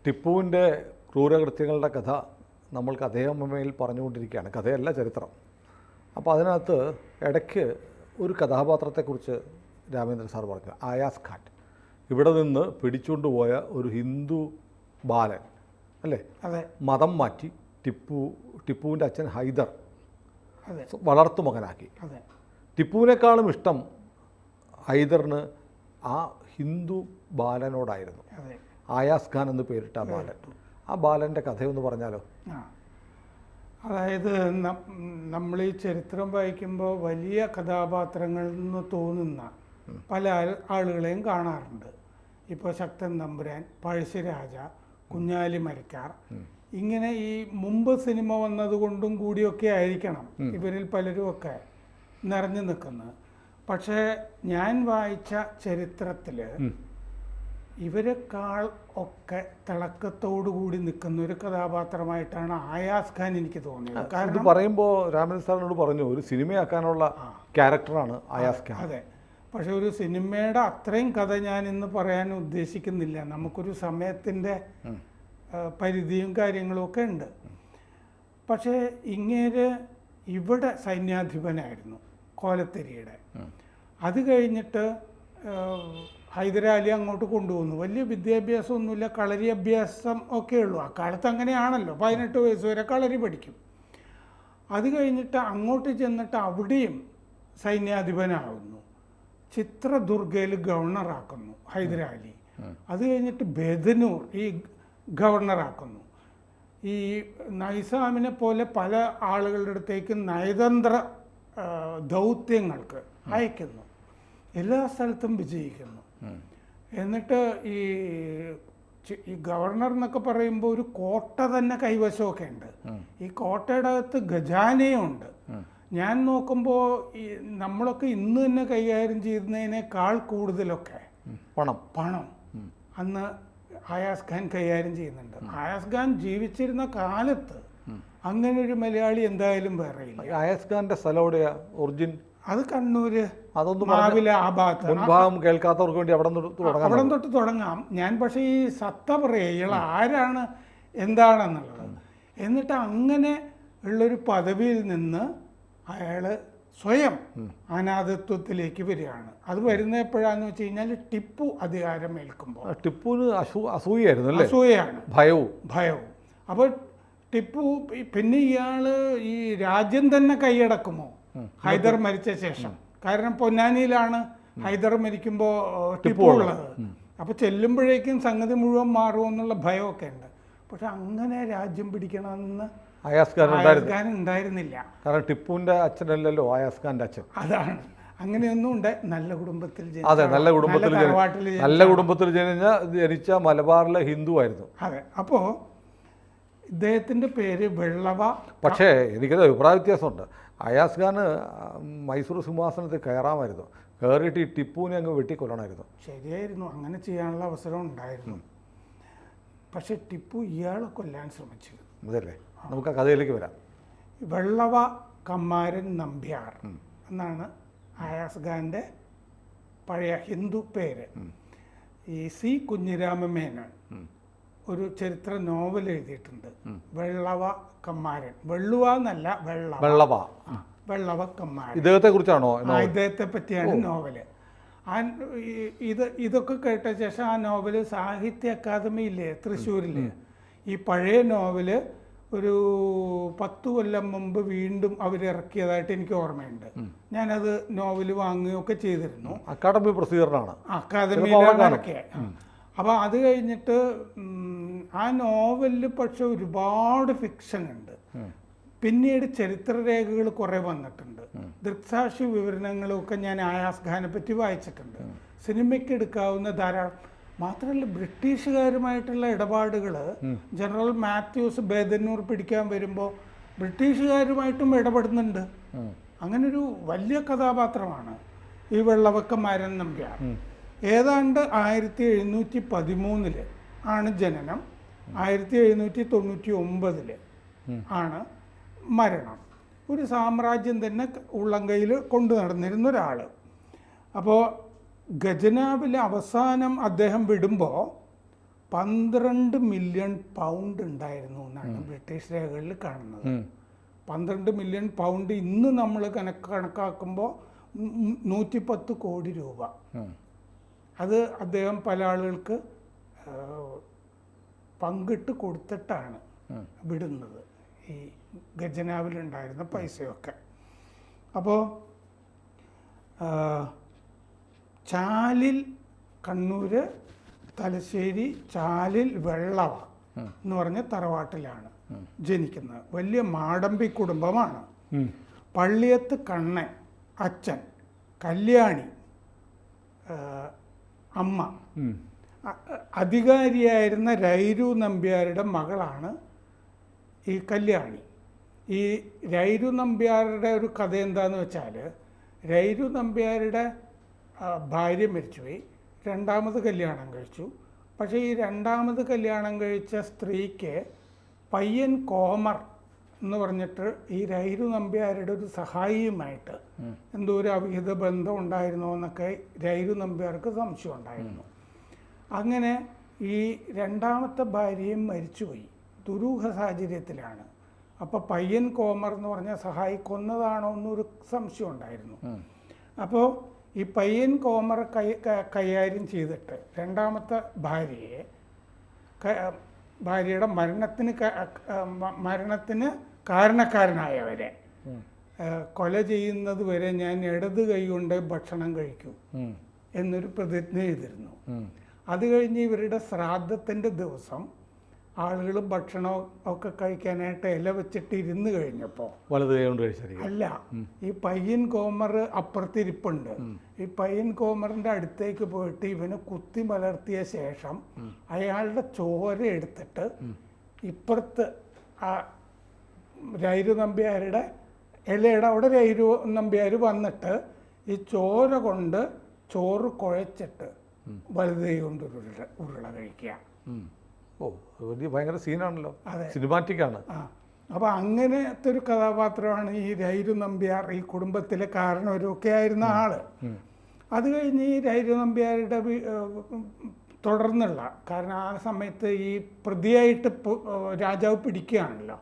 ടിപ്പുവിൻ്റെ ക്രൂരകൃത്യങ്ങളുടെ കഥ നമ്മൾ കഥയമ്മയിൽ പറഞ്ഞുകൊണ്ടിരിക്കുകയാണ്. കഥയല്ല, ചരിത്രം. അപ്പോൾ അതിനകത്ത് ഇടയ്ക്ക് ഒരു കഥാപാത്രത്തെക്കുറിച്ച് രാമേന്ദ്രൻ സാർ പറഞ്ഞു, ആയാസ് ഖാൻ. ഇവിടെ നിന്ന് പിടിച്ചുകൊണ്ടുപോയ ഒരു ഹിന്ദു ബാലൻ അല്ലേ, അതെ, മതം മാറ്റി ടിപ്പുവിൻ്റെ അച്ഛൻ ഹൈദർ അതെ വളർത്തുമകനാക്കി. അതെ. ടിപ്പുവിനേക്കാളും ഇഷ്ടം ഹൈദറിന് ആ ഹിന്ദു ബാലനോടായിരുന്നു. അതെ. ആയാസ് ഖാൻ എന്ന് പേരിട്ട ആ ബാലൻ. ആ ബാലൻ്റെ കഥയൊന്ന് പറഞ്ഞാലോ? അതായത് നമ്മൾ ഈ ചരിത്രം വായിക്കുമ്പോൾ വലിയ കഥാപാത്രങ്ങളിൽ നിന്ന് തോന്നുന്ന പല ആളുകളെയും കാണാറുണ്ട്. ഇപ്പോൾ ശക്തൻ തമ്പുരാൻ, പഴശ്ശിരാജ, കുഞ്ഞാലി മരക്കാർ, ഇങ്ങനെ ഈ മുമ്പ് സിനിമ വന്നതുകൊണ്ടും കൂടിയൊക്കെ ആയിരിക്കണം ഇവരിൽ പലരുമൊക്കെ നിറഞ്ഞു നിൽക്കുന്നത്. പക്ഷേ ഞാൻ വായിച്ച ചരിത്രത്തിൽ ഇവരെക്കാൾ ഒക്കെ തിളക്കത്തോടുകൂടി നിൽക്കുന്ന ഒരു കഥാപാത്രമായിട്ടാണ് ആയാസ് ഖാൻ എനിക്ക് തോന്നിയത്. കാരണം പറയുമ്പോൾ രാമേന്ദ്രൻ സാറിനോട് പറഞ്ഞു, ഒരു സിനിമയാക്കാനുള്ള ക്യാരക്ടറാണ് ആയാസ് ഖാൻ. അതെ. പക്ഷെ ഒരു സിനിമയുടെ അത്രയും കഥ ഞാൻ ഇന്ന് പറയാൻ ഉദ്ദേശിക്കുന്നില്ല. നമുക്കൊരു സമയത്തിൻ്റെ പരിധിയും കാര്യങ്ങളും ഒക്കെ ഉണ്ട്. പക്ഷേ ഇങ്ങേര് ഇവിടെ സൈന്യാധിപനായിരുന്നു, കോലത്തിരിയുടെ. അത് കഴിഞ്ഞിട്ട് ഹൈദരാലി അങ്ങോട്ട് കൊണ്ടുപോകുന്നു. വലിയ വിദ്യാഭ്യാസമൊന്നുമില്ല, കളരി അഭ്യാസം ഒക്കെ ഉള്ളൂ. ആ കാലത്ത് അങ്ങനെയാണല്ലോ, 18 വയസ്സ് വരെ കളരി പഠിക്കും. അത് കഴിഞ്ഞിട്ട് അങ്ങോട്ട് ചെന്നിട്ട് അവിടെയും സൈന്യാധിപനാകുന്നു. ചിത്രദുർഗയിൽ ഗവർണറാക്കുന്നു ഹൈദരാലി. അത് കഴിഞ്ഞിട്ട് ബേദനൂർ ഈ ഗവർണറാക്കുന്നു. ഈ നൈസാമിനെ പോലെ പല ആളുകളുടെ അടുത്തേക്ക് നയതന്ത്ര ദൗത്യങ്ങൾക്ക് അയക്കുന്നു. എല്ലാ സ്ഥലത്തും വിജയിക്കുന്നു. എന്നിട്ട് ഈ ഗവർണർ എന്നൊക്കെ പറയുമ്പോൾ ഒരു കോട്ട തന്നെ കൈവശമൊക്കെ ഉണ്ട്. ഈ കോട്ടയുടെ അകത്ത് ഖജാനയുണ്ട്. ഞാൻ നോക്കുമ്പോൾ ഈ നമ്മളൊക്കെ ഇന്ന് തന്നെ കൈകാര്യം ചെയ്യുന്നതിനേക്കാൾ കൂടുതലൊക്കെ പണം അന്ന് ആയാസ് ഖാൻ കൈകാര്യം ചെയ്യുന്നുണ്ട്. ആയാസ് ഖാൻ ജീവിച്ചിരുന്ന കാലത്ത് അങ്ങനെ ഒരു മലയാളി എന്തായാലും വേറെ ഇല്ല. ആയാസ് ഖാന്റെ സ്ഥലം എവിടെയാ ഒറിജിൻ? അത് കണ്ണൂര്, അതൊന്നും മാവില, ആ ഭാഗത്ത്. മുൻഭാഗം കേൾക്കാത്തവർക്ക് വേണ്ടി അവിടെ തൊട്ട് തുടങ്ങാം ഞാൻ. പക്ഷേ ഈ സത്ത പറയുക ഇയാൾ ആരാണ് എന്താണെന്നുള്ളത്. എന്നിട്ട് അങ്ങനെ ഉള്ളൊരു പദവിയിൽ നിന്ന് അയാൾ സ്വയം അനാഥത്വത്തിലേക്ക് വരികയാണ്. അത് വരുന്ന എപ്പോഴാന്ന് വെച്ച് കഴിഞ്ഞാൽ ടിപ്പു അധികാരം ഏൽക്കുമ്പോൾ. ടിപ്പുവിന് അസൂയായിരുന്നു അല്ലേ? അസൂയയാണ്, ഭയവും. അപ്പോൾ ടിപ്പു പിന്നെ ഇയാൾ ഈ രാജ്യം തന്നെ കൈയടക്കുമോ ഹൈദർ മരിച്ച ശേഷം? കാരണം പൊന്നാനിയിലാണ് ഹൈദർ മരിക്കുമ്പോൾ ടിപ്പു ഉള്ളത്. അപ്പോൾ ചെല്ലുമ്പോഴേക്കും സംഗതി മുഴുവൻ മാറുമെന്നുള്ള ഭയമൊക്കെ ഉണ്ട്. പക്ഷെ അങ്ങനെ രാജ്യം പിടിക്കണമെന്ന് ആയാസ് ഖാൻ ഉണ്ടായിരുന്നില്ല. കാരണം ടിപ്പുവിന്റെ അച്ഛനല്ലല്ലോ ആയാസ് ഖാന്റെ അച്ഛൻ. അതാണ്, അങ്ങനെയൊന്നും ഉണ്ട്. നല്ല കുടുംബത്തിൽ നല്ല കുടുംബത്തിൽ ജനിച്ച മലബാറിലെ ഹിന്ദു ആയിരുന്നു. അതെ. അപ്പോൾ ഇദ്ദേഹത്തിന്റെ പേര് വെള്ളവ. പക്ഷേ എനിക്കത് അഭിപ്രായ വ്യത്യാസമുണ്ട്. അയാസ് ഖാന് മൈസൂർ സിംഹാസനത്തിൽ കയറാമായിരുന്നു. കയറിയിട്ട് ഈ ടിപ്പുവിനെ അങ്ങ് വെട്ടിക്കൊല്ലണമായിരുന്നു. ശരിയായിരുന്നു, അങ്ങനെ ചെയ്യാനുള്ള അവസരം ഉണ്ടായിരുന്നു. പക്ഷെ ടിപ്പു ഇയാളെ കൊല്ലാൻ ശ്രമിച്ചു. അതല്ലേ, നമുക്ക് ആ കഥയിലേക്ക് വരാം. വെള്ളവ കമ്മാരൻ നമ്പ്യാർ എന്നാണ് ആയാസ് ഖാൻ്റെ പഴയ ഹിന്ദു പേര്. ഈ സി കുഞ്ഞിരാമമേനോൻ ഒരു ചരിത്ര നോവൽ എഴുതിയിട്ടുണ്ട്, വെള്ളവ കമ്മാരൻ. വെള്ളുവ എന്നല്ല, വെള്ളവ കമ്മാരൻ. ഇദ്ദേഹത്തെ കുറിച്ചാണോ? ഇദ്ദേഹത്തെ പറ്റിയാണ് നോവല്. ഇതൊക്കെ കേട്ട ശേഷം ആ നോവല് സാഹിത്യ അക്കാദമിയില്ലേ തൃശ്ശൂരിൽ, ഈ പഴയ നോവല് ഒരു 10 കൊല്ലം മുമ്പ് വീണ്ടും അവരിറക്കിയതായിട്ട് എനിക്ക് ഓർമ്മയുണ്ട്. ഞാനത് നോവല് വാങ്ങുകയൊക്കെ ചെയ്തിരുന്നു. അക്കാദമി പ്രസിദ്ധീകരണമാണ്, അക്കാദമിയിലാണ് ഇറക്കിയത്. അപ്പോൾ അത് കഴിഞ്ഞിട്ട് ആ നോവലിൽ പക്ഷെ ഒരുപാട് ഫിക്ഷൻ ഉണ്ട്. പിന്നീട് ചരിത്രരേഖകൾ കുറേ വന്നിട്ടുണ്ട്. ദൃക്സാക്ഷി വിവരണങ്ങളൊക്കെ ഞാൻ ആയാസ് ഖാനെ പറ്റി വായിച്ചിട്ടുണ്ട്. സിനിമയ്ക്ക് എടുക്കാവുന്ന ധാരാളം. മാത്രമല്ല ബ്രിട്ടീഷുകാരുമായിട്ടുള്ള ഇടപാടുകൾ, ജനറൽ മാത്യൂസ് ബേദന്നൂർ പിടിക്കാൻ വരുമ്പോൾ ബ്രിട്ടീഷുകാരുമായിട്ടും ഇടപെടുന്നുണ്ട്. അങ്ങനൊരു വലിയ കഥാപാത്രമാണ് ഈ വെള്ളവക്കമാരൻ നമ്പ്യാർ. ഏതാണ്ട് 1713 ആണ് ജനനം. 1799 ആണ് മരണം. ഒരു സാമ്രാജ്യം തന്നെ ഉള്ളംകൈയിൽ കൊണ്ടു നടന്നിരുന്ന ഒരാൾ. അപ്പോൾ ഖജനാവിൽ അവസാനം അദ്ദേഹം വിടുമ്പോൾ 12 മില്യൺ പൗണ്ട് ഉണ്ടായിരുന്നു എന്നാണ് ബ്രിട്ടീഷ് രേഖകളിൽ കാണുന്നത്. 12 മില്യൺ പൗണ്ട് ഇന്ന് നമ്മൾ കണക്കാക്കുമ്പോൾ 110 കോടി രൂപ. അത് അദ്ദേഹം പല ആളുകൾക്ക് പങ്കിട്ട് കൊടുത്തിട്ടാണ് വിടുന്നത്, ഈ ഖജനാവിലുണ്ടായിരുന്ന പൈസയൊക്കെ. അപ്പോൾ ചാലിൽ, കണ്ണൂർ തലശ്ശേരി ചാലിൽ വെള്ളവ എന്ന് പറഞ്ഞ തറവാട്ടിലാണ് ജനിക്കുന്നത്. വലിയ മാടമ്പി കുടുംബമാണ്. പള്ളിയത്ത് കണ്ണൻ അച്ഛൻ, കല്യാണി അമ്മ. അധികാരിയായിരുന്ന രൈരു നമ്പ്യാരുടെ മകളാണ് ഈ കല്യാണി. ഈ രൈരു നമ്പ്യാരുടെ ഒരു കഥ എന്താന്ന് വെച്ചാൽ, രൈരു നമ്പ്യാരുടെ ഭാര്യ മരിച്ചുപോയി, രണ്ടാമത് കല്യാണം കഴിച്ചു. പക്ഷേ ഈ രണ്ടാമത് കല്യാണം കഴിച്ച സ്ത്രീക്ക് പയ്യൻ കോമർ എന്ന് പറഞ്ഞിട്ട് ഈ രൈരു നമ്പ്യാരുടെ ഒരു സഹായിയുമായിട്ട് എന്തോ ഒരു അവിഹിത ബന്ധം ഉണ്ടായിരുന്നോ എന്നൊക്കെ രൈരു നമ്പ്യാർക്ക് സംശയം ഉണ്ടായിരുന്നു. അങ്ങനെ ഈ രണ്ടാമത്തെ ഭാര്യയും മരിച്ചുപോയി, ദുരൂഹ സാഹചര്യത്തിലാണ്. അപ്പോൾ പയ്യൻ കോമർ എന്ന് പറഞ്ഞ സഹായി കൊന്നതാണോ എന്നൊരു സംശയം ഉണ്ടായിരുന്നു. അപ്പോൾ ഈ പയ്യൻ കോമർ കൈകാര്യം ചെയ്തിട്ട് രണ്ടാമത്തെ ഭാര്യയുടെ മരണത്തിന് കാരണക്കാരനായവരെ കൊല ചെയ്യുന്നത് വരെ ഞാൻ ഇടത് കൈ കൊണ്ട് ഭക്ഷണം കഴിക്കൂ എന്നൊരു പ്രതിജ്ഞ ചെയ്തിരുന്നു. അത് കഴിഞ്ഞ് ഇവരുടെ ശ്രാദ്ധത്തിൻ്റെ ദിവസം ആളുകൾ ഭക്ഷണം ഒക്കെ കഴിക്കാനായിട്ട് ഇല വെച്ചിട്ട് ഇരുന്ന് കഴിഞ്ഞപ്പോൾ അല്ല, ഈ പയ്യൻ കോമർ അപ്പുറത്തിരിപ്പുണ്ട്. ഈ പയ്യൻ കോമറിന്റെ അടുത്തേക്ക് പോയിട്ട് ഇവന് കുത്തി മലർത്തിയ ശേഷം അയാളുടെ ചോര എടുത്തിട്ട് ഇപ്പുറത്ത് ആ രൈരു നമ്പ്യാരുടെ ഇലയുടെ അവിടെ രൈരു നമ്പ്യാർ വന്നിട്ട് ഈ ചോര കൊണ്ട് ചോറ് കുഴച്ചിട്ട് വലുതൈ കൊണ്ട് ഉരുള കഴിക്കുക. ഓ, വലിയ ഭയങ്കര സീനാണല്ലോ, സിനിമാറ്റിക്കാണ്. അപ്പോൾ അങ്ങനത്തെ ഒരു കഥാപാത്രമാണ് ഈ രൈരു നമ്പ്യാർ, ഈ കുടുംബത്തിലെ കാരണവരൊക്കെ ആയിരുന്ന ആള്. അത് കഴിഞ്ഞ് ഈ രൈരു നമ്പ്യാരുടെ തുടർന്നുള്ള, കാരണം ആ സമയത്ത് ഈ പ്രതിയായിട്ട് രാജാവ് പിടിക്കുകയാണല്ലോ,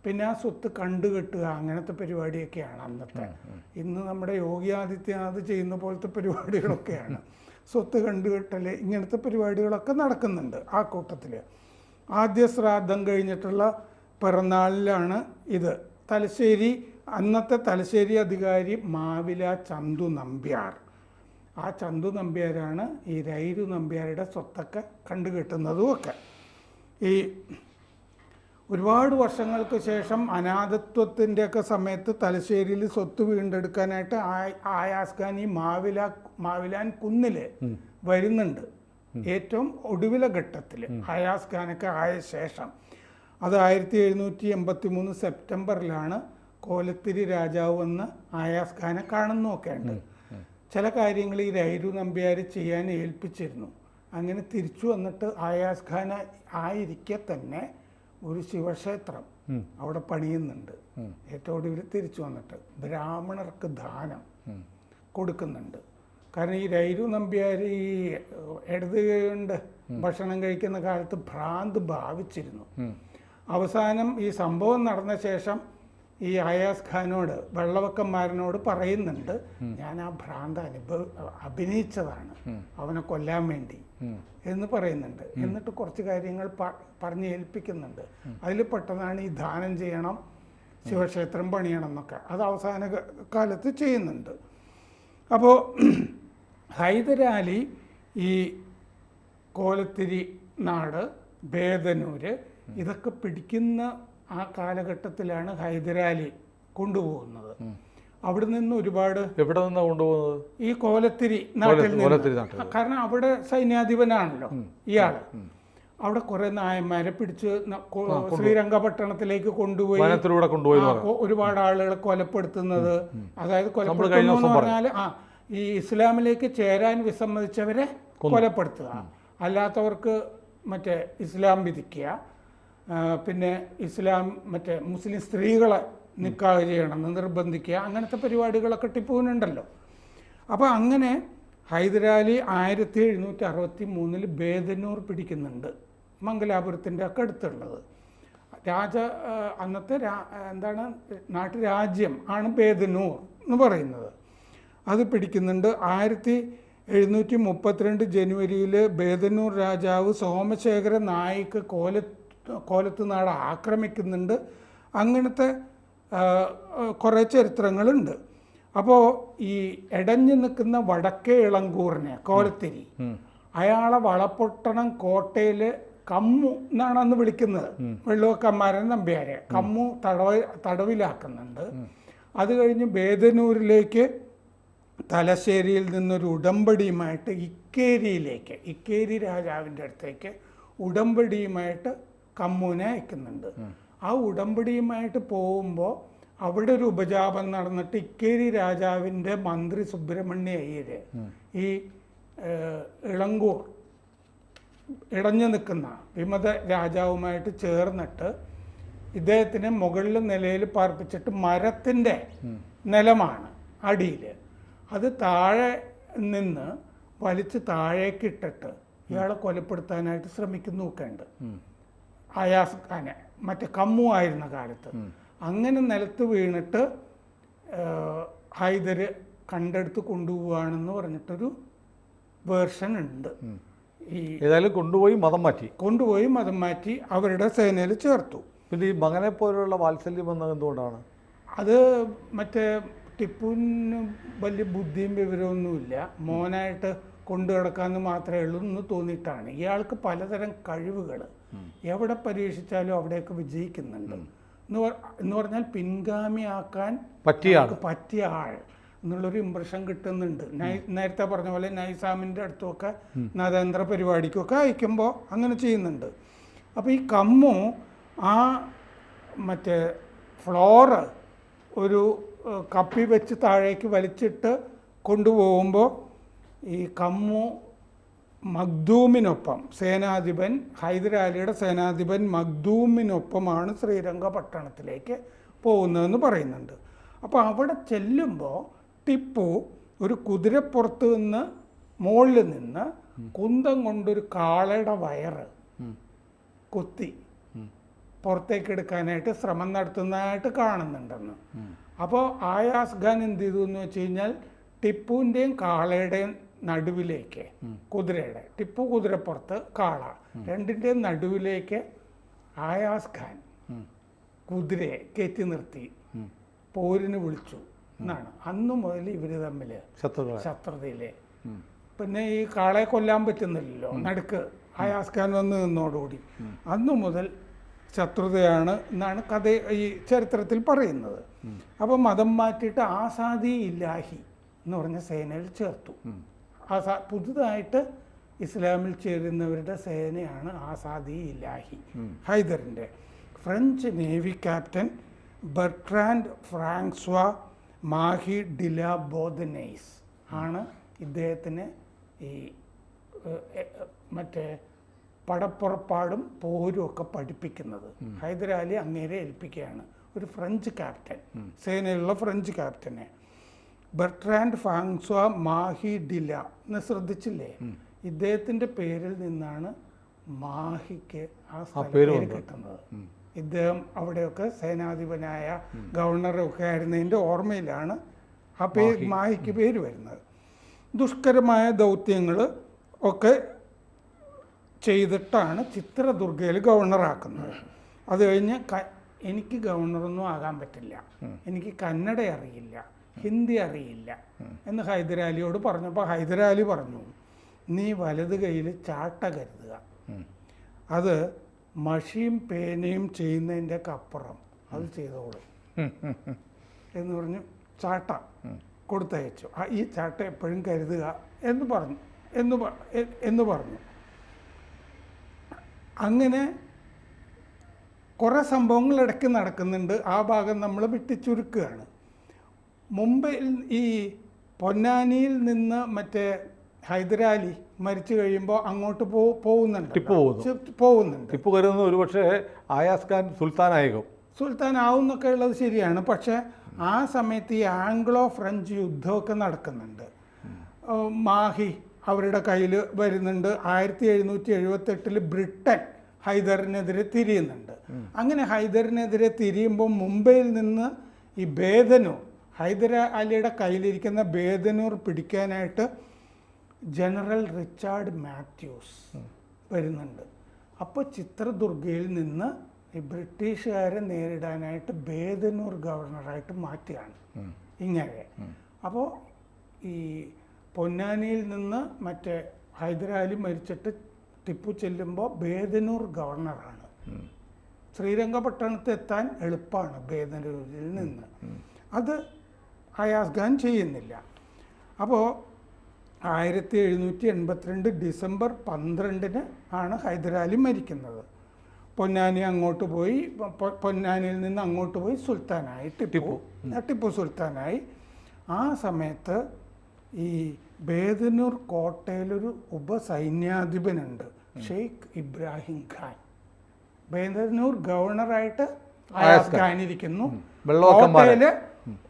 പിന്നെ ആ സ്വത്ത് കണ്ടുകെട്ടുക, അങ്ങനത്തെ പരിപാടിയൊക്കെയാണ് അന്നത്തെ. ഇന്ന് നമ്മുടെ യോഗി ആദിത്യനാഥ് ചെയ്യുന്ന പോലത്തെ പരിപാടികളൊക്കെയാണ്. സ്വത്ത് കണ്ടുകെട്ടൽ, ഇങ്ങനത്തെ പരിപാടികളൊക്കെ നടക്കുന്നുണ്ട് ആ കൂട്ടത്തിൽ. ആദ്യ ശ്രാദ്ധം കഴിഞ്ഞിട്ടുള്ള പിറന്നാളിലാണ് ഇത്. തലശ്ശേരി, അന്നത്തെ തലശ്ശേരി അധികാരി മാവില ചന്തു നമ്പ്യാർ, ആ ചന്തു നമ്പ്യാരാണ് ഈ രൈരു നമ്പ്യാരുടെ സ്വത്തൊക്കെ കണ്ടുകെട്ടുന്നതും ഒക്കെ. ഈ ഒരുപാട് വർഷങ്ങൾക്ക് ശേഷം അനാഥത്വത്തിൻ്റെയൊക്കെ സമയത്ത് തലശ്ശേരിയിൽ സ്വത്ത് വീണ്ടെടുക്കാനായിട്ട് ആയാസ് ഖാൻ ഈ മാവിലാൻ കുന്നിൽ വരുന്നുണ്ട്. ഏറ്റവും ഒടുവിലെ ഘട്ടത്തിൽ ആയാസ് ഖാനൊക്കെ ആയ ശേഷം, അത് 1783 സെപ്റ്റംബറിലാണ് കോലത്തിരി രാജാവ് വന്ന് ആയാസ് ഖാനെ കാണുന്നൊക്കെ ഉണ്ട്. ചില കാര്യങ്ങൾ ഈ രൈരു നമ്പ്യാർ ചെയ്യാൻ ഏൽപ്പിച്ചിരുന്നു. അങ്ങനെ തിരിച്ചു വന്നിട്ട് ആയാസ് ഖാൻ ആയിരിക്കെ തന്നെ ഒരു ശിവക്ഷേത്രം അവിടെ പണിയുന്നുണ്ട്. ഏറ്റവും ഒടുവിൽ തിരിച്ചു വന്നിട്ട് ബ്രാഹ്മണർക്ക് ദാനം കൊടുക്കുന്നുണ്ട്. കാരണം ഈ രൈരു നമ്പ്യാർ ഈ ഇടത് കൊണ്ട് ഭക്ഷണം കഴിക്കുന്ന കാലത്ത് ഭ്രാന്ത് ഭാവിച്ചിരുന്നു. അവസാനം ഈ സംഭവം നടന്ന ശേഷം ഈ ആയാസ് ഖാനോട്, വെള്ളവക്കന്മാരനോട് പറയുന്നുണ്ട്, ഞാൻ ആ ഭ്രാന്ത് അഭിനയിച്ചതാണ് അവനെ കൊല്ലാൻ വേണ്ടി എന്ന് പറയുന്നുണ്ട്. എന്നിട്ട് കുറച്ച് കാര്യങ്ങൾ പറഞ്ഞ് ഏൽപ്പിക്കുന്നുണ്ട്. അതിൽ പെട്ടതാണ് ഈ ദാനം ചെയ്യണം, ശിവക്ഷേത്രം പണിയണം എന്നൊക്കെ. അത് അവസാന കാലത്ത് ചെയ്യുന്നുണ്ട്. അപ്പോൾ ഹൈദരാലി ഈ കോലത്തിരി നാട്, ബേദനൂര് ഇതൊക്കെ പിടിക്കുന്ന ആ കാലഘട്ടത്തിലാണ് ഹൈദരാലി കൊണ്ടുപോകുന്നത്. അവിടെ നിന്ന് ഒരുപാട്, എവിടെ നിന്നാണ് കൊണ്ടുപോകുന്നത്? ഈ കോലത്തിരി നാട്ടിൽ നിന്ന്. കാരണം അവിടെ സൈന്യാധിപനാണല്ലോ ഇയാള്. അവിടെ കുറെ നായന്മാരെ പിടിച്ച് ശ്രീരംഗപട്ടണത്തിലേക്ക് കൊണ്ടുപോയി ഒരുപാട് ആളുകളെ കൊലപ്പെടുത്തുന്നത്. അതായത് കൊലപ്പെടുത്തുന്നു എന്ന് പറഞ്ഞാൽ ഈ ഇസ്ലാമിലേക്ക് ചേരാൻ വിസമ്മതിച്ചവരെ കൊലപ്പെടുത്തുക, അല്ലാത്തവർക്ക് മറ്റേ ഇസ്ലാം വിധിക്കുക, പിന്നെ മുസ്ലിം സ്ത്രീകളെ നിക്കാഹ് ചെയ്യണമെന്ന് നിർബന്ധിക്കുക, അങ്ങനത്തെ പരിപാടികളൊക്കെ ടിപ്പുവിനുണ്ടല്ലോ. അപ്പോൾ അങ്ങനെ ഹൈദരാലി 1763 ബേദനൂർ പിടിക്കുന്നുണ്ട്. മംഗലാപുരത്തിൻ്റെ ഒക്കെ അടുത്തുള്ളത്. അന്നത്തെ എന്താണ് നാട്ടുരാജ്യം ആണ് ബേദനൂർ എന്ന് പറയുന്നത്. അത് പിടിക്കുന്നുണ്ട്. 1732 ജനുവരിയിൽ ബേദനൂർ രാജാവ് സോമശേഖര നായിക്ക് കോലത്തുനാട് ആക്രമിക്കുന്നുണ്ട്. അങ്ങനത്തെ കുറേ ചരിത്രങ്ങളുണ്ട്. അപ്പോൾ ഈ ഇടഞ്ഞു നിൽക്കുന്ന വടക്കേ ഇളങ്കൂറിനെ കോലത്തിരി അയാളെ വളപൊട്ടണം കോട്ടയിൽ കമ്മു എന്നാണ് അന്ന് വിളിക്കുന്നത്. വെള്ളുവക്കന്മാരൻ നമ്പ്യാരെ കമ്മു തടവിലാക്കുന്നുണ്ട്. അത് കഴിഞ്ഞ് ബേദനൂരിലേക്ക് തലശ്ശേരിയിൽ നിന്നൊരു ഉടമ്പടിയുമായിട്ട് ഇക്കേരി രാജാവിൻ്റെ അടുത്തേക്ക് ഉടമ്പടിയുമായിട്ട് കമ്മുവിനെ അയക്കുന്നുണ്ട്. ആ ഉടമ്പടിയുമായിട്ട് പോകുമ്പോൾ അവിടെ ഒരു ഉപജാപം നടന്നിട്ട് ഇക്കേരി രാജാവിൻ്റെ മന്ത്രി സുബ്രഹ്മണ്യ അയ്യര് ഈ ഇളങ്കൂർ ഇടഞ്ഞു നിൽക്കുന്ന വിമത രാജാവുമായിട്ട് ചേർന്നിട്ട് ഇദ്ദേഹത്തിനെ മുകളിൽ നിലയിൽ പാർപ്പിച്ചിട്ട് മരത്തിൻ്റെ നിലമാണ് അടിയിൽ, അത് താഴെ നിന്ന് വലിച്ച് താഴേക്കിട്ടിട്ട് ഇയാളെ കൊലപ്പെടുത്താനായിട്ട് ശ്രമിക്കുന്നൊക്കെ ഉണ്ട്. അയാസ് ഖാനെ മറ്റേ കമ്മു ആയിരുന്ന കാലത്ത്. അങ്ങനെ നിലത്ത് വീണിട്ട് ഹൈദര് കണ്ടെടുത്ത് കൊണ്ടുപോവുകയാണെന്ന് പറഞ്ഞിട്ടൊരു വേർഷൻ ഉണ്ട്. ഈ ഏതായാലും കൊണ്ടുപോയി മതം മാറ്റി അവരുടെ സേനയിൽ ചേർത്തു. പിന്നെ ഈ മകനെ പോലുള്ള വാത്സല്യം വന്നത് എന്തുകൊണ്ടാണ്? അത് മറ്റേ ടിപ്പുവിന് വലിയ ബുദ്ധിയും വിവരമൊന്നുമില്ല, മോനായിട്ട് കൊണ്ടു കിടക്കാമെന്ന് മാത്രമേ ഉള്ളൂ എന്ന് തോന്നിയിട്ടാണ്. ഇയാൾക്ക് പലതരം കഴിവുകൾ എവിടെ പരീക്ഷിച്ചാലും അവിടെയൊക്കെ വിജയിക്കുന്നുണ്ട് എന്ന് പറഞ്ഞാൽ പിൻഗാമിയാക്കാൻ പറ്റിയ ആൾ എന്നുള്ളൊരു ഇമ്പ്രഷൻ കിട്ടുന്നുണ്ട്. നേരത്തെ പറഞ്ഞ പോലെ നൈസാമിൻ്റെ അടുത്തുമൊക്കെ നരേന്ദ്ര പരിപാടിക്കൊക്കെ അയക്കുമ്പോൾ അങ്ങനെ ചെയ്യുന്നുണ്ട്. അപ്പോൾ ഈ കമ്മു ആ മറ്റേ ഫ്ലോറ് ഒരു കപ്പി വെച്ച് താഴേക്ക് വലിച്ചിട്ട് കൊണ്ടുപോകുമ്പോൾ ഈ കമ്മു മഖ്ദൂമിനൊപ്പം സേനാധിപൻ ഹൈദരാലിയുടെ സേനാധിപൻ മഖ്ദൂമിനൊപ്പമാണ് ശ്രീരംഗപട്ടണത്തിലേക്ക് പോകുന്നതെന്ന് പറയുന്നുണ്ട്. അപ്പോൾ അവിടെ ചെല്ലുമ്പോൾ ടിപ്പു ഒരു കുതിരപ്പുറത്ത് നിന്ന് മുകളിൽ നിന്ന് കുന്തം കൊണ്ടൊരു കാളയുടെ വയറ് കുത്തി പുറത്തേക്ക് എടുക്കാനായിട്ട് ശ്രമം നടത്തുന്നതായിട്ട് കാണുന്നുണ്ടെന്ന്. അപ്പോൾ ആയാസ് ഖാൻ എന്ത് ചെയ്തു എന്ന് വെച്ച് കഴിഞ്ഞാൽ ടിപ്പുവിൻ്റെയും കാളയുടെയും നടുവിലേക്ക് കുതിരയുടെ ടിപ്പു കുതിരപ്പുറത്ത് കാള രണ്ടിൻ്റെയും നടുവിലേക്ക് ആയാസ് ഖാൻ കുതിരയെ കയറ്റി നിർത്തി പോരിന് വിളിച്ചു എന്നാണ്. അന്നു മുതൽ ഇവർ തമ്മിൽ ശത്രുതയിലെ. പിന്നെ ഈ കാളയെ കൊല്ലാൻ പറ്റുന്നില്ലല്ലോ നടുക്ക് ആയാസ് ഖാൻ വന്ന് നിന്നോടുകൂടി അന്നു മുതൽ ശത്രുതയാണ് എന്നാണ് കഥ ഈ ചരിത്രത്തിൽ പറയുന്നത്. അപ്പോൾ മതം മാറ്റിയിട്ട് ആസാദി ഇല്ലാഹി എന്ന് പറഞ്ഞ സേനയിൽ ചേർത്തു. പുതുതായിട്ട് ഇസ്ലാമിൽ ചേരുന്നവരുടെ സേനയാണ് ആസാദി ഇല്ലാഹി ഹൈദറിൻ്റെ. French navy captain Bertrand Francois Mahe de la Bourdonnais ആണ് ഇദ്ദേഹത്തിന് ഈ മറ്റേ പടപ്പുറപ്പാടും പോരും ഒക്കെ പഠിപ്പിക്കുന്നത്. ഹൈദരാലി അങ്ങേരെ ഏൽപ്പിക്കുകയാണ്, ഒരു ഫ്രഞ്ച് ക്യാപ്റ്റൻ, സേനയിലുള്ള ഫ്രഞ്ച് ക്യാപ്റ്റനെ. ബർട്രാൻഡ് ഫ്രാങ്സ്വാ മാഹി ഡില എന്ന് ശ്രദ്ധിച്ചില്ലേ? ഇദ്ദേഹത്തിൻ്റെ പേരിൽ നിന്നാണ് മാഹിക്ക് ആ പേര് കിട്ടുന്നത്. ഇദ്ദേഹം അവിടെയൊക്കെ സേനാധിപനായ ഗവർണറൊക്കെ ആയിരുന്നതിൻ്റെ ഓർമ്മയിലാണ് ആ പേര് മാഹിക്ക് പേര് വരുന്നത്. ദുഷ്കരമായ ദൗത്യങ്ങൾ ഒക്കെ ചെയ്തിട്ടാണ് ചിത്രദുർഗയിൽ ഗവർണറാക്കുന്നത്. അത് കഴിഞ്ഞ് എനിക്ക് ഗവർണറൊന്നും ആകാൻ പറ്റില്ല, എനിക്ക് കന്നഡ അറിയില്ല, ഹിന്ദി അറിയില്ല എന്ന് ഹൈദരാലിയോട് പറഞ്ഞപ്പോൾ ഹൈദരാലി പറഞ്ഞു, നീ വലത് കയ്യിൽ ചാട്ട കരുതുക, അത് മഷിയും പേനയും ചെയ്യുന്നതിൻ്റെ ഒക്കെ അപ്പുറം അത് ചെയ്തോളൂ എന്ന് പറഞ്ഞു ചാട്ട കൊടുത്തയച്ചു. ഈ ചാട്ട എപ്പോഴും കരുതുക എന്ന് പറഞ്ഞു. അങ്ങനെ കുറേ സംഭവങ്ങൾ ഇടയ്ക്ക് നടക്കുന്നുണ്ട്. ആ ഭാഗം നമ്മൾ വെട്ടിച്ചുരുക്കുകയാണ്. മുംബൈയിൽ ഈ പൊന്നാനിയിൽ നിന്ന് മറ്റേ ഹൈദരാലി മരിച്ചു കഴിയുമ്പോൾ അങ്ങോട്ട് പോകുന്നുണ്ട്. ടിപ്പു കരുതുന്ന ഒരുപക്ഷെ ആയാസ് ഖാൻ സുൽത്താനാവും എന്നൊക്കെ ഉള്ളത് ശരിയാണ്. പക്ഷേ ആ സമയത്ത് ഈ ആംഗ്ലോ ഫ്രഞ്ച് യുദ്ധമൊക്കെ നടക്കുന്നുണ്ട്. മാഹി അവരുടെ കയ്യിൽ വരുന്നുണ്ട്. 1778 ബ്രിട്ടൻ ഹൈദറിനെതിരെ തിരിയുന്നുണ്ട്. അങ്ങനെ ഹൈദറിനെതിരെ തിരിയുമ്പോൾ മുംബൈയിൽ നിന്ന് ഈ ബേദനൂർ, ഹൈദർ അലിയുടെ കയ്യിലിരിക്കുന്ന ബേദനൂർ പിടിക്കാനായിട്ട് ജനറൽ റിച്ചാർഡ് മാത്യൂസ് വരുന്നുണ്ട്. അപ്പോൾ ചിത്രദുർഗയിൽ നിന്ന് ഈ ബ്രിട്ടീഷുകാരെ നേരിടാനായിട്ട് ബേദനൂർ ഗവർണറായിട്ട് മാറ്റുകയാണ് ഇങ്ങനെ. അപ്പോൾ ഈ പൊന്നാനിയിൽ നിന്ന് മറ്റേ ഹൈദരാലി മരിച്ചിട്ട് ടിപ്പു ചെല്ലുമ്പോൾ ബേദനൂർ ഗവർണറാണ്. ശ്രീരംഗപട്ടണത്ത് എത്താൻ എളുപ്പമാണ് ബേദനൂരിൽ നിന്ന്. അത് അയാസ് ഖാൻ ചെയ്യുന്നില്ല. അപ്പോൾ 1782 ഡിസംബർ 12 ആണ് ഹൈദരാലി മരിക്കുന്നത്. പൊന്നാനി അങ്ങോട്ട് പോയി, പൊന്നാനിയിൽ നിന്ന് അങ്ങോട്ട് പോയി സുൽത്താനായി ടിപ്പു സുൽത്താനായി. ആ സമയത്ത് ഈ ബേദനൂർ കോട്ടയിലൊരു ഉപസൈന്യാധിപനുണ്ട്, ഷെയ്ഖ് ഇബ്രാഹിം ഖാൻ. ബേദനൂർ ഗവർണറായിട്ട് അയാസ് ഖാൻ ഇരിക്കുന്നു, കോട്ടയില്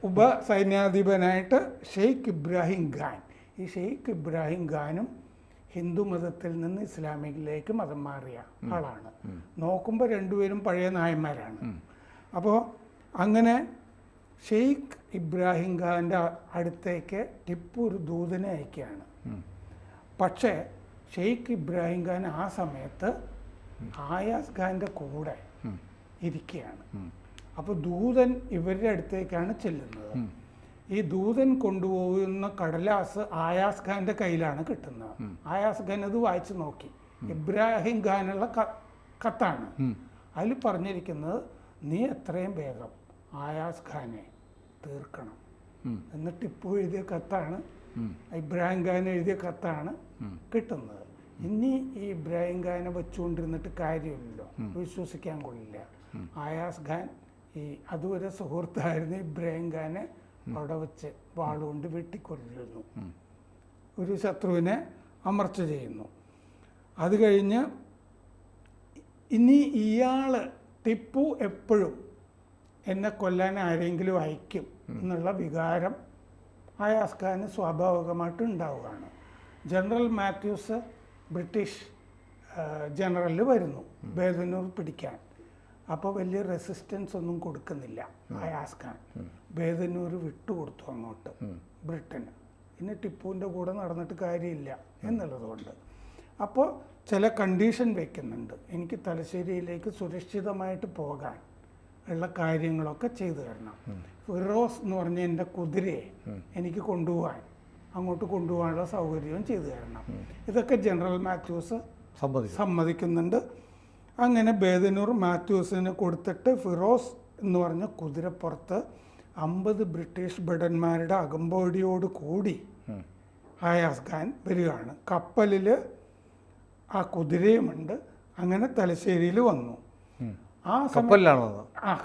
ഉപസൈന്യാധിപനായിട്ട് ഷെയ്ഖ് ഇബ്രാഹിം ഖാൻ. ഈ ഷെയ്ഖ് ഇബ്രാഹിം ഖാനും ഹിന്ദു മതത്തിൽ നിന്ന് ഇസ്ലാമിക്കിലേക്ക് മതം മാറിയ ആളാണ്. നോക്കുമ്പോൾ രണ്ടുപേരും പഴയ നായന്മാരാണ്. അപ്പോൾ അങ്ങനെ ഷെയ്ഖ് ഇബ്രാഹിം ഖാൻ്റെ അടുത്തേക്ക് ടിപ്പു ഒരു ദൂതനെ അയക്കുകയാണ്. പക്ഷേ ഷെയ്ഖ് ഇബ്രാഹിം ഖാൻ ആ സമയത്ത് ആയാസ് ഖാൻ്റെ കൂടെ ഇരിക്കുകയാണ്. അപ്പോൾ ദൂതൻ ഇവരുടെ അടുത്തേക്കാണ് ചെല്ലുന്നത്. ഈ ദൂതൻ കൊണ്ടുപോകുന്ന കടലാസ് ആയാസ് ഖാൻ്റെ കയ്യിലാണ് കിട്ടുന്നത്. ആയാസ് ഖാൻ അത് വായിച്ചു നോക്കി. ഇബ്രാഹിം ഖാനുള്ള കത്താണ്. അതിൽ പറഞ്ഞിരിക്കുന്നത്, നീ എത്രയും വേഗം ആയാസ് ഖാനെ തീർക്കണം എന്ന് ടിപ്പു എഴുതിയ കത്താണ്, ഇബ്രാഹിം ഖാൻ എഴുതിയ കത്താണ് കിട്ടുന്നത്. ഇനി ഈ ഇബ്രാഹിം ഖാനെ വെച്ചുകൊണ്ടിരുന്നിട്ട് കാര്യമില്ലല്ലോ, വിശ്വസിക്കാൻ കൊള്ളില്ല. ആയാസ് ഖാൻ ഈ അതുവരെ സുഹൃത്തായിരുന്ന ഇബ്രാഹിം ഖാനെ അവിടെ വെച്ച് വാളുകൊണ്ട് വെട്ടിക്കൊല്ലുന്നു, ഒരു ശത്രുവിനെ അമർച്ച ചെയ്യുന്നു. അത് കഴിഞ്ഞ് ഇനി ഇയാൾ ടിപ്പു എപ്പോഴും എന്നെ കൊല്ലാൻ ആരെങ്കിലും അയക്കും എന്നുള്ള വികാരം ആയാസ് ഖാന് സ്വാഭാവികമായിട്ട് ഉണ്ടാവുകയാണ്. ജനറൽ മാത്യൂസ് ബ്രിട്ടീഷ് ജനറൽ വരുന്നു ബേദനൂർ പിടിക്കാൻ. അപ്പോൾ വലിയ റെസിസ്റ്റൻസ് ഒന്നും കൊടുക്കുന്നില്ല അയാസ് ഖാൻ. ബേദനൂർ വിട്ടുകൊടുത്തു അങ്ങോട്ട് ബ്രിട്ടന്. ഇനി ടിപ്പുവിൻ്റെ കൂടെ നടന്നിട്ട് കാര്യമില്ല എന്നുള്ളതുകൊണ്ട്. അപ്പോൾ ചില കണ്ടീഷൻ വയ്ക്കുന്നുണ്ട്, എനിക്ക് തലശ്ശേരിയിലേക്ക് സുരക്ഷിതമായിട്ട് പോകാൻ ഉള്ള കാര്യങ്ങളൊക്കെ ചെയ്തു തരണം. ഫിറോസ് എന്ന് പറഞ്ഞ എൻ്റെ കുതിരയെ എനിക്ക് അങ്ങോട്ട് കൊണ്ടുപോകാനുള്ള സൗകര്യവും ചെയ്തു തരണം. ഇതൊക്കെ ജനറൽ മാത്യൂസ് സമ്മതിക്കുന്നുണ്ട്. അങ്ങനെ ബേദനൂർ മാത്യൂസിന് കൊടുത്തിട്ട് ഫിറോസ് എന്ന് പറഞ്ഞ കുതിരപ്പുറത്ത് 50 ബ്രിട്ടീഷ് ഭടന്മാരുടെ അകമ്പടിയോട് കൂടി ആയാസ് ഖാൻ വരികയാണ്. കപ്പലിൽ ആ കുതിരയുമുണ്ട്. അങ്ങനെ തലശ്ശേരിയിൽ വന്നു.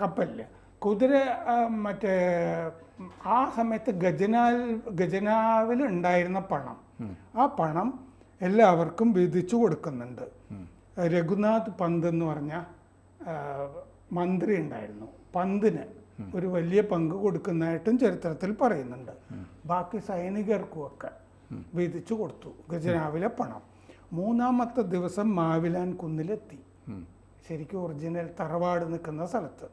കപ്പലിൽ കുതിര മറ്റേ ആ സമയത്ത് ഖജനാവിൽ ഉണ്ടായിരുന്ന പണം, ആ പണം എല്ലാവർക്കും വീതിച്ചു കൊടുക്കുന്നുണ്ട്. രഘുനാഥ് പന്ത് എന്ന് പറഞ്ഞ മന്ത്രി ഉണ്ടായിരുന്നു. പന്തിന് ഒരു വലിയ പങ്ക് കൊടുക്കുന്നതായിട്ടും ചരിത്രത്തിൽ പറയുന്നുണ്ട്. ബാക്കി സൈനികർക്കുമൊക്കെ വീതിച്ചു കൊടുത്തു ഖജനാവിലെ പണം. 3-ാമത്തെ ദിവസം മാവിലാൻ കുന്നിലെത്തി. ശരിക്കും ഒറിജിനൽ തറവാട് നിൽക്കുന്ന സ്ഥലത്ത്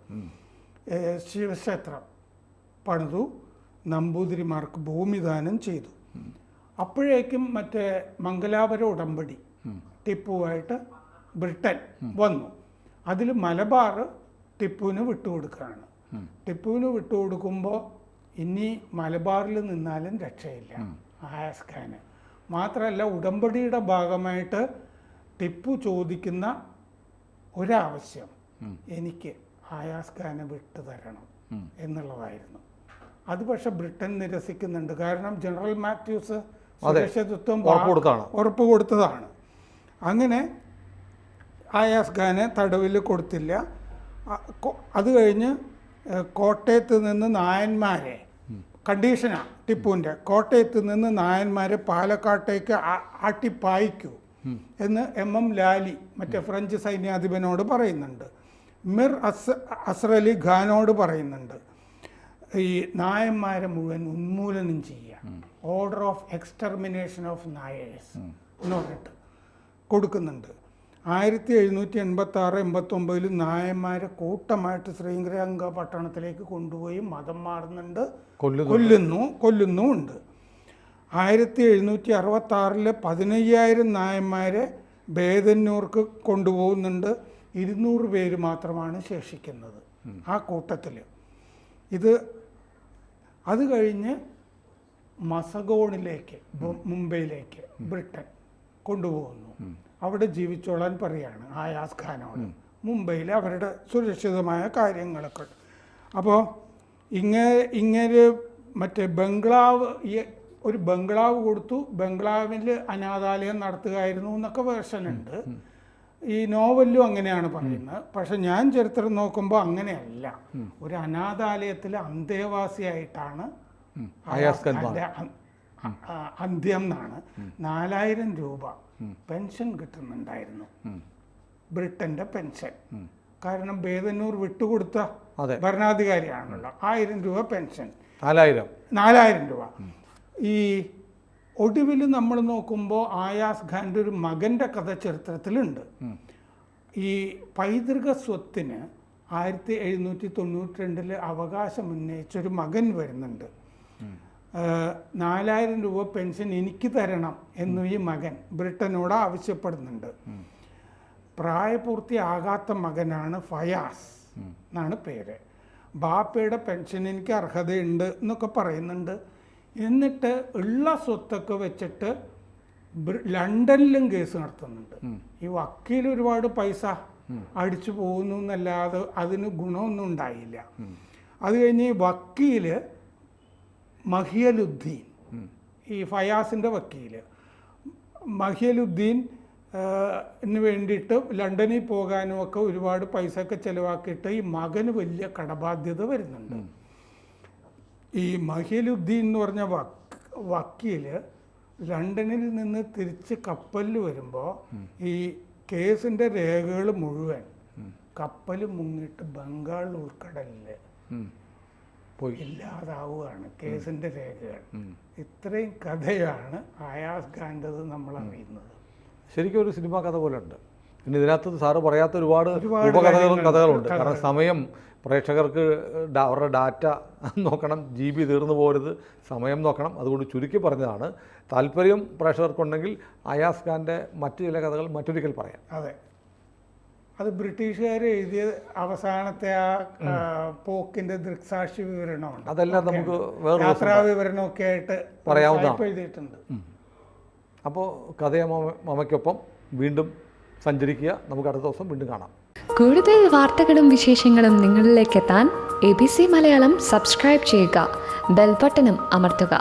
ശിവക്ഷേത്രം പണിതു, നമ്പൂതിരിമാർക്ക് ഭൂമിദാനം ചെയ്തു. അപ്പോഴേക്കും മറ്റേ മംഗലാപുര ഉടമ്പടി ടിപ്പുവായിട്ട് ബ്രിട്ടൻ വന്നു. അതിൽ മലബാർ ടിപ്പുവിന് വിട്ടുകൊടുക്കുകയാണ്. ടിപ്പുവിന് വിട്ടുകൊടുക്കുമ്പോൾ ഇനി മലബാറിൽ നിന്നാലും രക്ഷയില്ല ആയാസ് ഖാന്. മാത്രമല്ല, ഉടമ്പടിയുടെ ഭാഗമായിട്ട് ടിപ്പു ചോദിക്കുന്ന ഒരാവശ്യം, എനിക്ക് ആയാസ് ഖാനെ വിട്ടു തരണം എന്നുള്ളതായിരുന്നു. അത് പക്ഷെ ബ്രിട്ടൻ നിരസിക്കുന്നുണ്ട്. കാരണം ജനറൽ മാത്യൂസ് സുരക്ഷിതത്വം ഉറപ്പ് കൊടുത്തതാണ്. അങ്ങനെ ആയാസ് ഖാനെ തടവിൽ കൊടുത്തില്ല. അത് കഴിഞ്ഞ് കോട്ടയത്ത് നിന്ന് നായന്മാരെ, കണ്ടീഷനാണ് ടിപ്പുവിൻ്റെ, കോട്ടയത്ത് നിന്ന് നായന്മാരെ പാലക്കാട്ടേക്ക് ആട്ടിപ്പായിക്കൂ എന്ന് MM ലാലി മറ്റേ ഫ്രഞ്ച് സൈന്യാധിപനോട് പറയുന്നുണ്ട്. മിർ അസ്രലി ഖാനോട് പറയുന്നുണ്ട്. ഈ നായന്മാരെ മുഴുവൻ ഉന്മൂലനം ചെയ്യുക, order of extermination of Nairs എന്ന് പറഞ്ഞിട്ട് കൊടുക്കുന്നുണ്ട്. 1786-89 നായന്മാരെ കൂട്ടമായിട്ട് ശ്രീരംഗപട്ടണത്തിലേക്ക് കൊണ്ടുപോയി മതം മാറുന്നുണ്ട്, കൊല്ലുന്നുമുണ്ട്. 1766 15,000 നായന്മാരെ ബേതന്നൂർക്ക് കൊണ്ടുപോകുന്നുണ്ട്. 200 പേര് മാത്രമാണ് ശേഷിക്കുന്നത് ആ കൂട്ടത്തിൽ. അത് കഴിഞ്ഞ് മസഗോണിലേക്ക്, മുംബൈയിലേക്ക് ബ്രിട്ടൻ കൊണ്ടുപോകുന്നു. അവിടെ ജീവിച്ചോളാൻ പറയാണ് ആയാസ് ഖാനോട്. മുംബൈയിൽ അവരുടെ സുരക്ഷിതമായ കാര്യങ്ങളൊക്കെ. അപ്പോൾ ഇങ്ങനെ മറ്റേ ഒരു ബംഗ്ലാവ് കൊടുത്തു, ബംഗ്ലാവിൽ അനാഥാലയം നടത്തുകയായിരുന്നു എന്നൊക്കെ വേർഷനുണ്ട്. ഈ നോവലിലും അങ്ങനെയാണ് പറയുന്നത്. പക്ഷെ ഞാൻ ചരിത്രം നോക്കുമ്പോൾ അങ്ങനെയല്ല. ഒരു അനാഥാലയത്തിൽ അന്തേവാസിയായിട്ടാണ് അന്ത്യം എന്നാണ്. 4,000 രൂപ പെൻഷൻ കിട്ടുന്നുണ്ടായിരുന്നു, ബ്രിട്ടന്റെ പെൻഷൻ. കാരണം ബേതന്നൂർ വിട്ടുകൊടുത്ത ഭരണാധികാരിയാണല്ലോ. 1,000 രൂപ പെൻഷൻ, 4,000 രൂപ. ഈ ഒടുവിൽ നമ്മൾ നോക്കുമ്പോൾ ആയാസ് ഖാൻ്റെ ഒരു മകൻ്റെ കഥ ചരിത്രത്തിലുണ്ട്. ഈ പൈതൃക സ്വത്തിന് 1792 അവകാശം ഉന്നയിച്ചൊരു മകൻ വരുന്നുണ്ട്. 4,000 രൂപ പെൻഷൻ എനിക്ക് തരണം എന്നു ഈ മകൻ ബ്രിട്ടനോട് ആവശ്യപ്പെടുന്നുണ്ട്. പ്രായപൂർത്തിയാകാത്ത മകനാണ് ഫയാസ് എന്നാണ് പേര്. ബാപ്പയുടെ പെൻഷൻ എനിക്ക് അർഹതയുണ്ട് എന്നൊക്കെ പറയുന്നുണ്ട്. എന്നിട്ട് ഉള്ള സ്വത്തൊക്കെ വെച്ചിട്ട് ലണ്ടനിലും കേസ് നടത്തുന്നുണ്ട്. ഈ വക്കീൽ ഒരുപാട് പൈസ അടിച്ചു പോകുന്നു എന്നല്ലാതെ അതിന് ഗുണമൊന്നും ഉണ്ടായില്ല. അത് കഴിഞ്ഞ് ഈ വക്കീല് മഹിയലുദ്ദീൻ, ഈ ഫയാസിൻ്റെ വക്കീല് മഹിയലുദ്ദീന് വേണ്ടിയിട്ട് ലണ്ടനിൽ പോകാനും ഒക്കെ ഒരുപാട് പൈസ ഒക്കെ ചിലവാക്കിയിട്ട് ഈ മകന് വലിയ കടബാധ്യത വരുന്നുണ്ട്. ഈ മഹിയലുദ്ദീൻ എന്ന് പറഞ്ഞ വക്കീല് ലണ്ടനിൽ നിന്ന് തിരിച്ച് കപ്പലിൽ വരുമ്പോൾ ഈ കേസിൻ്റെ രേഖകൾ മുഴുവൻ കപ്പൽ മുങ്ങിയിട്ട് ബംഗാൾ ഉൾക്കടലിൽ ഇല്ലാതാവുകയാണ് കേസിൻ്റെ രേഖകൾ. ഇത്രയും കഥയാണ് ആയാസ് ഖാൻ്റെത് നമ്മൾ അറിയുന്നത്. ശരിക്കും ഒരു സിനിമാ കഥ പോലെ ഉണ്ട്. പിന്നെ ഇതിനകത്ത് സാറ് പറയാത്ത ഒരുപാട് കഥകളുണ്ട്. കാരണം സമയം പ്രേക്ഷകർക്ക് അവരുടെ ഡാറ്റ നോക്കണം, GB തീർന്നു പോരുത്, സമയം നോക്കണം. അതുകൊണ്ട് ചുരുക്കി പറഞ്ഞതാണ്. താല്പര്യം പ്രേക്ഷകർക്കുണ്ടെങ്കിൽ ആയാസ് ഖാൻ്റെ മറ്റു ചില കഥകൾ മറ്റൊരിക്കൽ പറയാം. അതെ, അത് ബ്രിട്ടീഷുകാർ എഴുതിയ അവസാനത്തെ ആ പോക്കിൻ്റെ ദൃക്സാക്ഷി വിവരണമുണ്ട്. അതെല്ലാം നമുക്ക് യാത്രാ വിവരണമൊക്കെ ആയിട്ട് പറയാവുന്നതാണ്, എഴുതിയിട്ടുണ്ട്. അപ്പോൾ കഥയമ്മയ്ക്കൊപ്പം വീണ്ടും സഞ്ചരിക്കുക. നമുക്ക് അടുത്ത ദിവസം വീണ്ടും കാണാം. കൂടുതൽ വാർത്തകളും വിശേഷങ്ങളും നിങ്ങളിലേക്ക് എത്താൻ ABC മലയാളം സബ്സ്ക്രൈബ് ചെയ്യുക, ബെൽ ബട്ടണും അമർത്തുക.